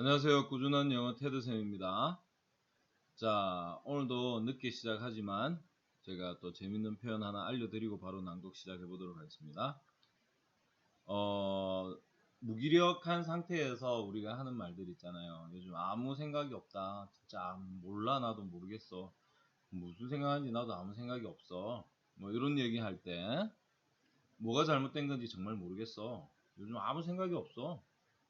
안녕하세요. 꾸준한 영어 테드쌤입니다. 자, 오늘도 늦게 시작하지만 제가 또 재밌는 표현 하나 알려드리고 바로 낭독 시작해 보도록 하겠습니다. 무기력한 상태에서 우리가 하는 말들 있잖아요. 요즘 아무 생각이 없다. 진짜 몰라, 나도 모르겠어. 무슨 생각하는지 나도 아무 생각이 없어. 뭐 이런 얘기 할 때 뭐가 잘못된 건지 정말 모르겠어. 요즘 아무 생각이 없어.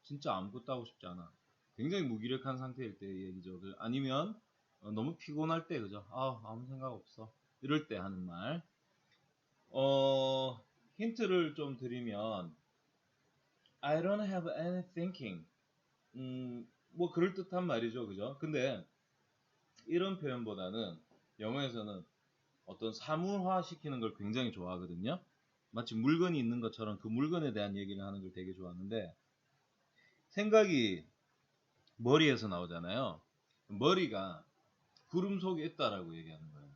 진짜 아무것도 하고 싶지 않아. 굉장히 무기력한 상태일 때 얘기죠. 아니면 너무 피곤할 때, 그죠? 아무 생각 없어. 이럴 때 하는 말. 힌트를 좀 드리면 I don't have any thinking. 뭐 그럴듯한 말이죠, 그죠? 근데 이런 표현보다는 영어에서는 어떤 사물화 시키는 걸 굉장히 좋아하거든요. 마치 물건이 있는 것처럼 그 물건에 대한 얘기를 하는 걸 되게 좋아하는데, 생각이 머리에서 나오잖아요. 머리가 구름 속에 있다라고 얘기하는 거예요.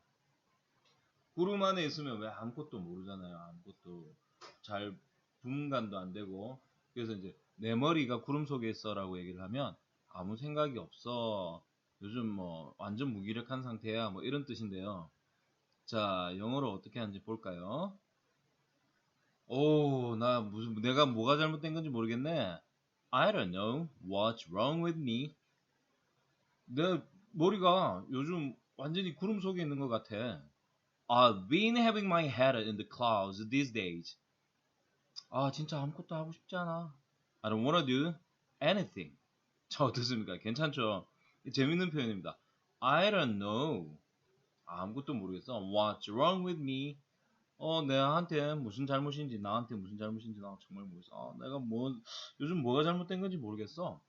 구름 안에 있으면 왜 아무것도 모르잖아요. 아무것도 잘 분간도 안 되고. 그래서 이제 내 머리가 구름 속에 있어라고 얘기를 하면 아무 생각이 없어. 요즘 뭐 완전 무기력한 상태야. 뭐 이런 뜻인데요. 자, 영어로 어떻게 하는지 볼까요? 내가 뭐가 잘못된 건지 모르겠네. I don't know what's wrong with me. 내 머리가 요즘 완전히 구름 속에 있는 것 같아. I've been having my head in the clouds these days. 진짜 아무것도 하고 싶지 않아. I don't wanna do anything. 자, 어떻습니까? 괜찮죠? 재밌는 표현입니다. I don't know. 아무것도 모르겠어. What's wrong with me? 나한테 무슨 잘못인지 나 정말 모르겠어. 요즘 뭐가 잘못된 건지 모르겠어.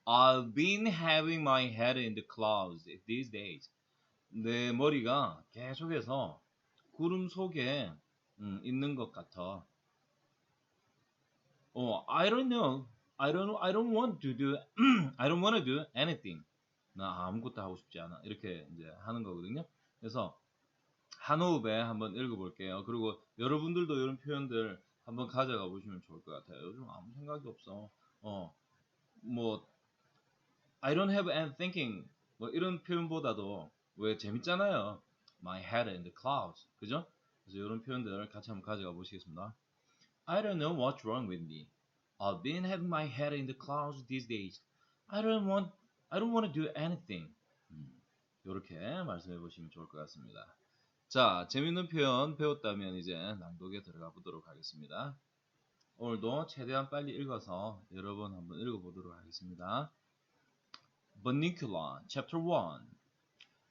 I've been having my head in the clouds these days. 내 머리가 계속해서 구름 속에 있는 것 같아. I don't know. I don't want to do, I don't want to do anything. 나 아무것도 하고 싶지 않아. 이렇게 이제 하는 거거든요. 그래서 한 호흡에 한번 읽어볼게요. 그리고 여러분들도 이런 표현들 한번 가져가 보시면 좋을 것 같아요. 요즘 아무 생각이 없어. 뭐, I don't have any thinking. 뭐 이런 표현보다도 왜 재밌잖아요. My head in the clouds. 그죠? 그래서 이런 표현들 같이 한번 가져가 보시겠습니다. I don't know what's wrong with me. I've been having my head in the clouds these days. I don't want to do anything. 이렇게 말씀해 보시면 좋을 것 같습니다. 자, 재밌는 표현 배웠다면 이제 낭독에 들어가 보도록 하겠습니다. 오늘도 최대한 빨리 읽어서 여러 번 한번 읽어보도록 하겠습니다. Bunnicula Chapter 1.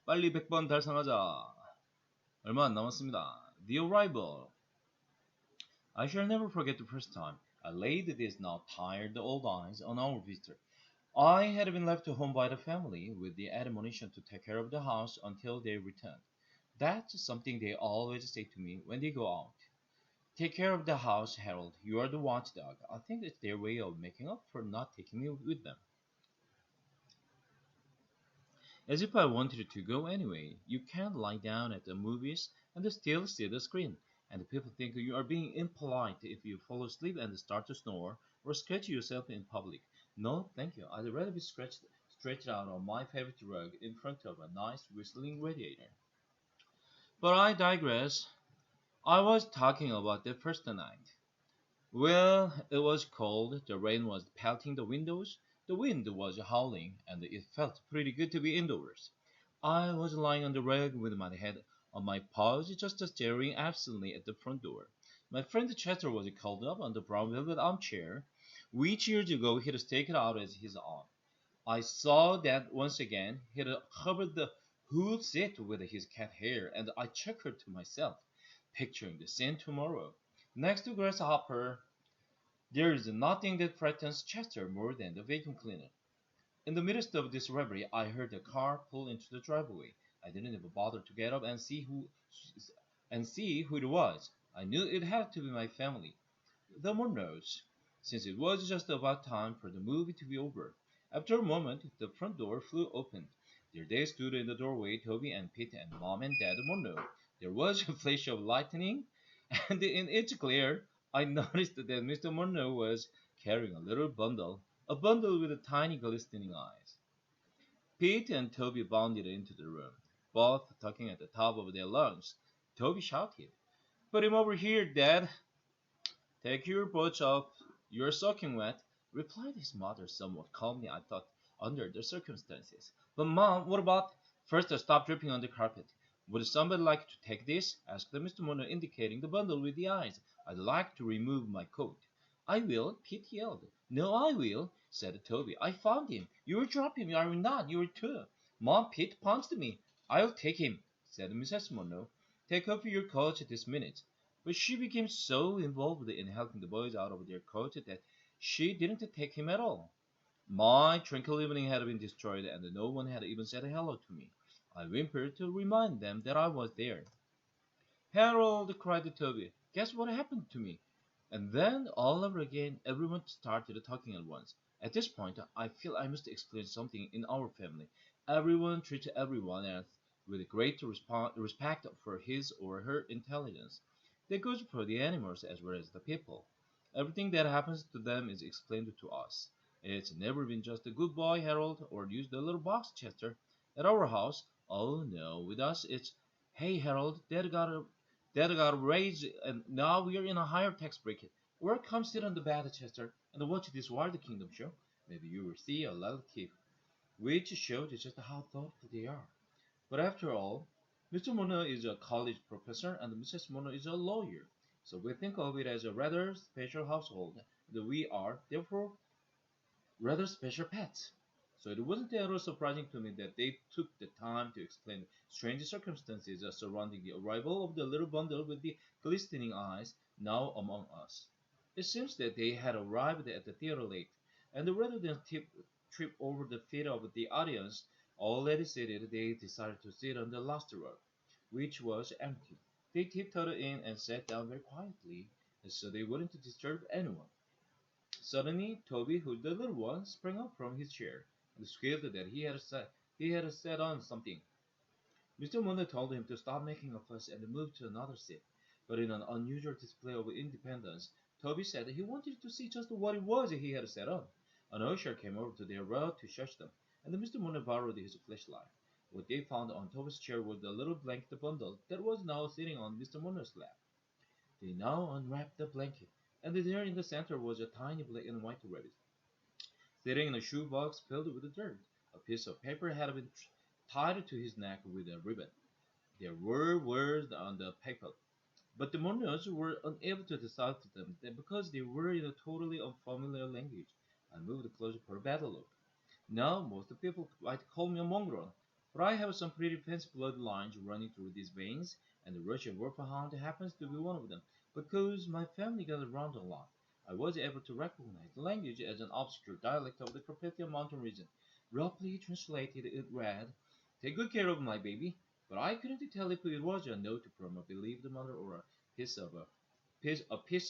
빨리 100번 달성하자. 얼마 안 남았습니다. The arrival. I shall never forget the first time I laid these now tired old eyes on our visitor. I had been left home by the family with the admonition to take care of the house until they returned. That's something they always say to me when they go out. Take care of the house, Harold. You are the watchdog. I think it's their way of making up for not taking me with them. As if I wanted to go anyway. You can't lie down at the movies and still see the screen. And people think you are being impolite if you fall asleep and start to snore or scratch yourself in public. No, thank you. I'd rather be stretched out on my favorite rug in front of a nice whistling radiator. But I digress. I was talking about the first night. Well, it was cold, the rain was pelting the windows, the wind was howling, and it felt pretty good to be indoors. I was lying on the rug with my head on my paws, just staring absently at the front door. My friend Chester was curled up on the brown velvet armchair, which years ago he'd taken out as his own. I saw that once again he'd covered the whole seat with his cat hair, and I chuckled to myself, picturing the scene tomorrow. Next to Grasshopper, there is nothing that frightens Chester more than the vacuum cleaner. In the midst of this reverie, I heard a car pull into the driveway. I didn't even bother to get up and see who it was. I knew it had to be my family, the Monroes, since it was just about time for the movie to be over. After a moment, the front door flew open. There they stood in the doorway, Toby and Pete and Mom and Dad Monroe. There was a flash of lightning, and in its glare, I noticed that Mr. Monroe was carrying a little bundle a bundle with tiny glistening eyes. Pete and Toby bounded into the room, both talking at the top of their lungs. Toby shouted, "Put him over here, Dad!" "Take your boots off. You're soaking wet," replied his mother somewhat calmly, I thought, under the circumstances. "But, Mom, what about—" "First, stop dripping on the carpet. Would somebody like to take this?" asked Mr. Mono, indicating the bundle with the eyes. "I'd like to remove my coat." "I will," Pete yelled. "No, I will," said Toby. "I found him. You will drop him, are you not? You will too." "Mom, Pete punched me." "I'll take him," said Mrs. Mono. "Take off your coat this minute." But she became so involved in helping the boys out of their coats that she didn't take him at all. My tranquil evening had been destroyed, and no one had even said hello to me. I whimpered to remind them that I was there. "Harold!" cried Toby. "Guess what happened to me?" And then, all over again, everyone started talking at once. At this point, I feel I must explain something in our family. Everyone treats everyone else with great respect for his or her intelligence. That goes for the animals as well as the people. Everything that happens to them is explained to us. It's never been just a "good boy, Harold," or "use the little box, Chester." At our house, oh no, with us it's "Hey, Harold, Dad got a raise, and now we're in a higher tax bracket. Or come sit on the bed, Chester, and watch this Wild Kingdom show. Maybe you will see a little kid," which shows just how thoughtful they are. But after all, Mr. Mono is a college professor and Mrs. Mono is a lawyer, so we think of it as a rather special household, and we are, therefore, rather special pets. So it wasn't at all surprising to me that they took the time to explain strange circumstances surrounding the arrival of the little bundle with the glistening eyes now among us. It seems that they had arrived at the theater late, and rather than trip over the feet of the audience already seated, they decided to sit on the last row, which was empty. They tiptoed in and sat down very quietly, so they wouldn't disturb anyone. Suddenly, Toby, who the little one, sprang up from his chair and squealed that he had sat on something. Mr. Mono told him to stop making a fuss and move to another seat. But in an unusual display of independence, Toby said he wanted to see just what it was he had sat on. An usher came over to their row to shush them, and Mr. Mono borrowed his flashlight. What they found on Toby's chair was the little blanket bundle that was now sitting on Mr. Mono's lap. They now unwrapped the blanket, and there in the center was a tiny black and white rabbit, sitting in a shoebox filled with dirt. A piece of paper had been tied to his neck with a ribbon. There were words on the paper, but the Monos were unable to decipher them because they were in a totally unfamiliar language. I moved closer for a better look. Now, most people might call me a mongrel, but I have some pretty fancy bloodlines running through these veins, and the Russian Wolfhound happens to be one of them, because my family got around a lot. I was able to recognize the language as an obscure dialect of the Carpathian Mountain region. Roughly translated, it read, "Take good care of my baby," but I couldn't tell if it was a note from a beloved mother or a piece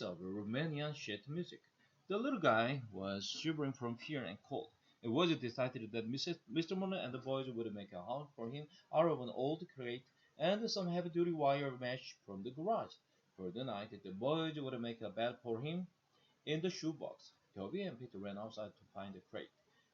of Romanian sheet music. The little guy was shivering from fear and cold. It was decided that Mr. Mono and the boys would make a house for him out of an old crate and some heavy-duty wire mesh from the garage. For the night, the boys would make a bed for him in the shoebox. Toby and Peter ran outside to find the crate,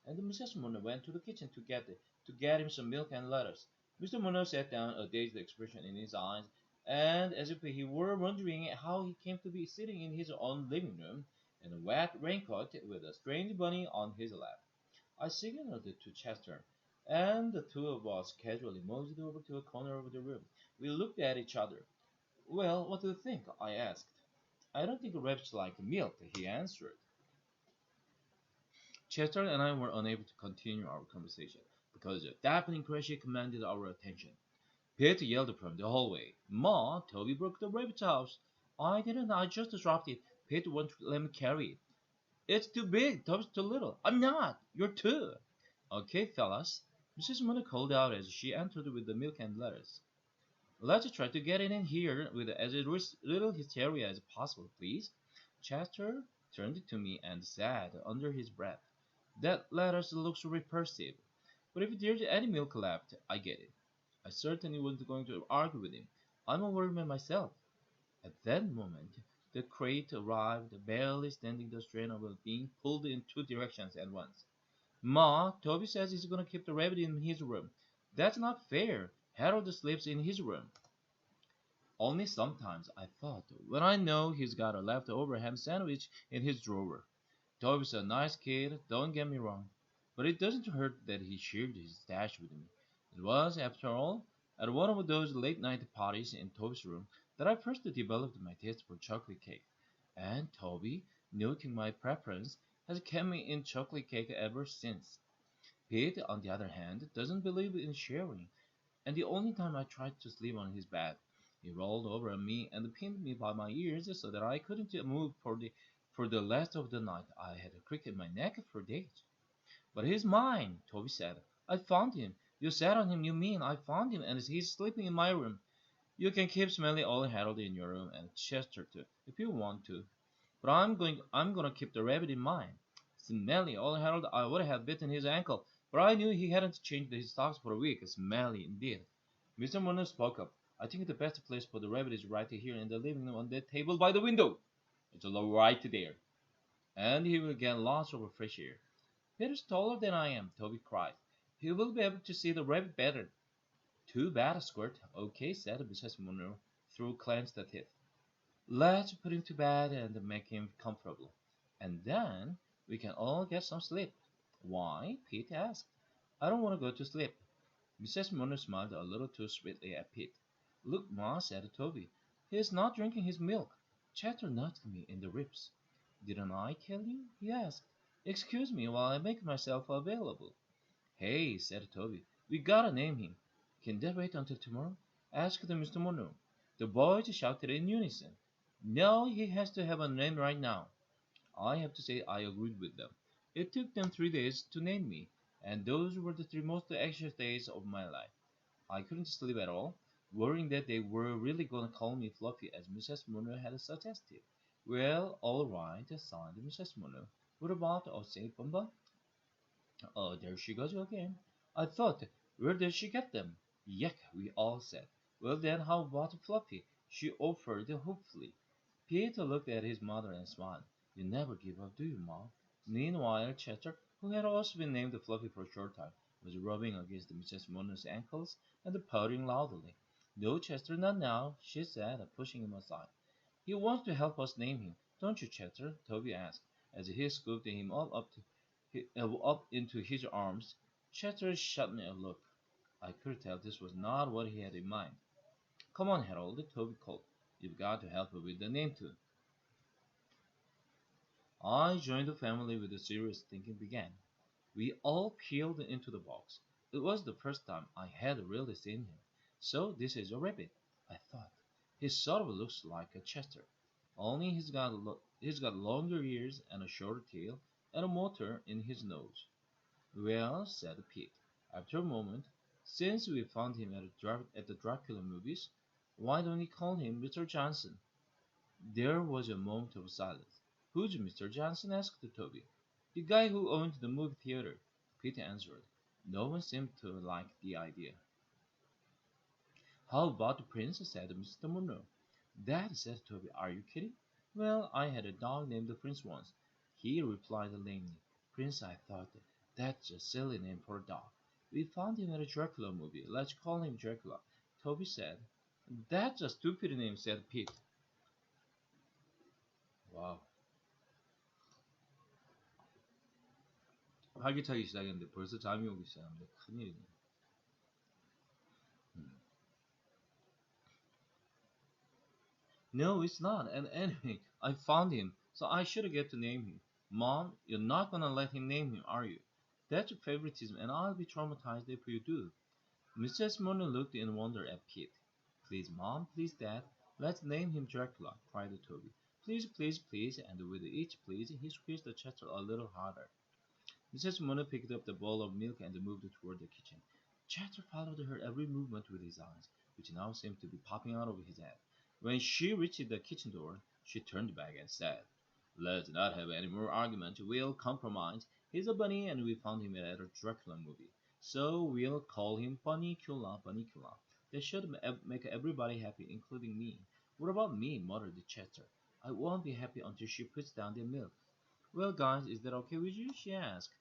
and Mrs. Mono went to the kitchen to get him some milk and lettuce. Mr. Mono sat down, a dazed expression in his eyes, and as if he were wondering how he came to be sitting in his own living room in a wet raincoat with a strange bunny on his lap. I signaled to Chester, and the two of us casually moved over to a corner of the room. We looked at each other. "Well, what do you think?" I asked. "I don't think rabbits like milk," he answered. Chester and I were unable to continue our conversation because a deafening crash commanded our attention. Pete yelled from the hallway, "Ma, Toby broke the rabbit's house." "I didn't. I just dropped it. Pete won't let me carry it." "It's too big. Toby's too little." "I'm not. You're too." "Okay, fellas," Mrs. Mooney called out as she entered with the milk and lettuce. "Let's try to get it in here with as little hysteria as possible, please." Chester turned to me and said under his breath, "That lettuce looks repulsive. But if there's any milk left, I get it." I certainly wasn't going to argue with him. I'm a workman myself. At that moment, The crate arrived, barely standing the strain of it being pulled in two directions at once. Ma, Toby says he's gonna keep the rabbit in his room. That's not fair. Harold sleeps in his room. Only sometimes, I thought, when I know he's got a leftover ham sandwich in his drawer. Toby's a nice kid, don't get me wrong, but it doesn't hurt that he shared his stash with me. It was, after all, at one of those late-night parties in Toby's room that I first developed my taste for chocolate cake, and Toby, noting my preference, has kept me in chocolate cake ever since. Pete, on the other hand, doesn't believe in sharing, and the only time I tried to sleep on his bed, he rolled over on me and pinned me by my ears so that I couldn't move for the rest of the night. I had a crick in my neck for days. But he's mine, Toby said. I found him. You sat on him, you mean. I found him, and he's sleeping in my room. You can keep Smelly Old Harold in your room, and Chester too, if you want to. But I'm gonna keep the rabbit in mine. Smelly Old Harold, I would have bitten his ankle, but I knew he hadn't changed his socks for a week. Smelly indeed. Mr. Munoz spoke up. I think the best place for the rabbit is right here in the living room on that table by the window. It's right there. And he will get lots of fresh air. Peter's taller than I am, Toby cried. He will be able to see the rabbit better. Too bad, Squirt. Okay, said Mrs. Munro through clenched teeth. Let's put him to bed and make him comfortable. And then we can all get some sleep. Why? Pete asked. I don't want to go to sleep. Mrs. Munro smiled a little too sweetly at Pete. Look, Ma, said Toby. He is not drinking his milk. Chatter nudged me in the ribs. Didn't I tell you? He asked. Excuse me while I make myself available. Hey, said Toby, we gotta name him. Can that wait until tomorrow? Asked Mr. Monroe. The boys shouted in unison. No, he has to have a name right now. I have to say I agreed with them. It took them 3 days to name me, and those were the 3 most anxious days of my life. I couldn't sleep at all, worrying that they were really going to call me Fluffy as Mrs. Munro had suggested. Well, all right, sighed Mrs. Munro. What about Saint Bumba? Oh, there she goes again. I thought, where did she get them? Yuck, we all said. Well then, how about Fluffy? She offered hopefully. Peter looked at his mother and smiled. You never give up, do you, Ma? Meanwhile, Chester, who had also been named Fluffy for a short time, was rubbing against Mrs. Munro's ankles and pouting loudly. No, Chester, not now, she said, pushing him aside. He wants to help us name him, don't you, Chester? Toby asked, as he scooped him up into his arms. Chester shot me a look. I could tell this was not what he had in mind. Come on, Harold, Toby called. You've got to help with the name too. I joined the family with the serious thinking began. We all peeled into the box. It was the first time I had really seen him. So this is a rabbit, I thought. He sort of looks like a Chester, only he's got longer ears and a shorter tail and a motor in his nose. Well, said Pete, after a moment, since we found him at the Dracula movies, why don't we call him Mr. Johnson? There was a moment of silence. Who's Mr. Johnson? Asked Toby. The guy who owned the movie theater, Pete answered. No one seemed to like the idea. How about the prince? Said Mr. Monroe. Dad, said Toby, are you kidding? Well, I had a dog named the Prince once. He replied lamely. Prince, I thought, that's a silly name for a dog. We found him at a Dracula movie. Let's call him Dracula. Toby said. That's a stupid name, said Pete. Wow. 활기차기 시작했는데 벌써 잠이 오기 시작합니다. 큰일이네. No, it's not. And anyway, I found him, so I should get to name him. Mom, you're not gonna let him name him, are you? That's favoritism, and I'll be traumatized if you do. Mrs. Mona looked in wonder at Pete. Please, Mom, please, Dad, let's name him Dracula, cried Toby. Please, please, please, and with each please, he squeezed the Chester a little harder. Mrs. Mona picked up the bowl of milk and moved toward the kitchen. Chester followed her every movement with his eyes, which now seemed to be popping out of his head. When she reached the kitchen door, she turned back and said, Let's not have any more argument. We'll compromise. He's a bunny, and we found him at a Dracula movie. So we'll call him Bunnicula, Bunnicula. That should make everybody happy, including me. What about me? Muttered Chester. I won't be happy until she puts down the milk. Well, guys, is that okay with you? She asked.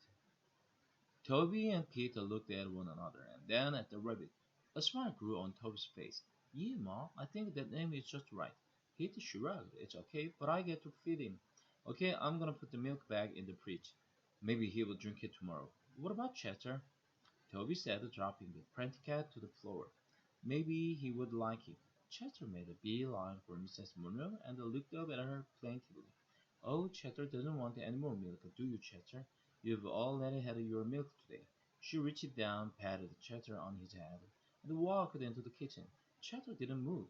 Toby and Peter looked at one another and then at the rabbit. A smile grew on Toby's face. Yeah, Ma, I think that name is just right. Peter shrugged. It's okay, but I get to feed him. Okay, I'm gonna put the milk back in the fridge. Maybe he will drink it tomorrow. What about Chatter? Toby said, dropping the pranty cat to the floor. Maybe he would like it. Chatter made a beeline for Mrs. Munro and looked up at her plaintively. Oh, Chatter doesn't want any more milk, do you, Chatter? You've already had your milk today. She reached down, patted Chatter on his head, and walked into the kitchen. Chatter didn't move.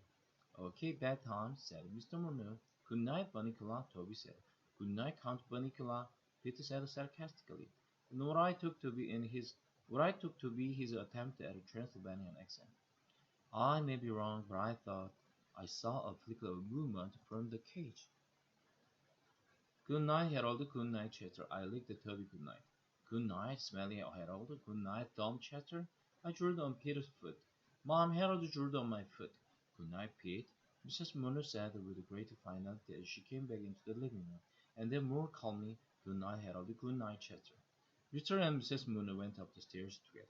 Okay, bedtime, said Mr. Munro. Good night, Bunnicula, Toby said. Good night, Count Bunnicula, Peter said sarcastically. And what I took to be his attempt at a Transylvanian accent. I may be wrong, but I thought I saw a flicker of movement from the cage. Good night, Harold. Good night, Chatter. I licked the Toby good night. Good night, Smelly Harold. Good night, dumb Chatter. I drooled on Peter's foot. Mom, Harold drooled on my foot. Good night, Pete. Mrs. Munro said with great finality as she came back into the living room, and then more calmly, Good night, Harold. Good night, Chatter. Mr. and Mrs. Munro went up the stairs together.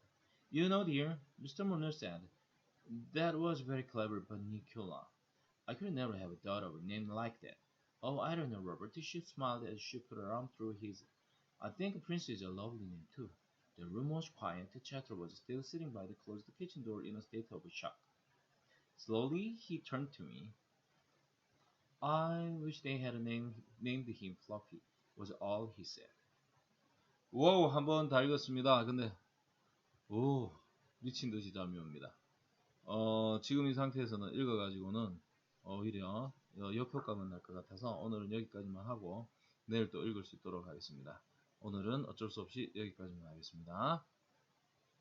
You know, dear, Mr. Munro said, that was very clever, Bunnicula. I could never have thought of a name like that. Oh, I don't know, Robert. She smiled as she put her arm through his. I think Prince is a lovely name, too. The room was quiet. Chatter was still sitting by the closed kitchen door in a state of shock. Slowly, he turned to me. I wish they had named him Fluffy, was all he said. 와우, 한번 다 읽었습니다. 근데, 오, 미친 듯이 잠이 옵니다. 지금 이 상태에서는 읽어가지고는 오히려 역효과만 날 것 같아서 오늘은 여기까지만 하고 내일 또 읽을 수 있도록 하겠습니다. 오늘은 어쩔 수 없이 여기까지만 하겠습니다.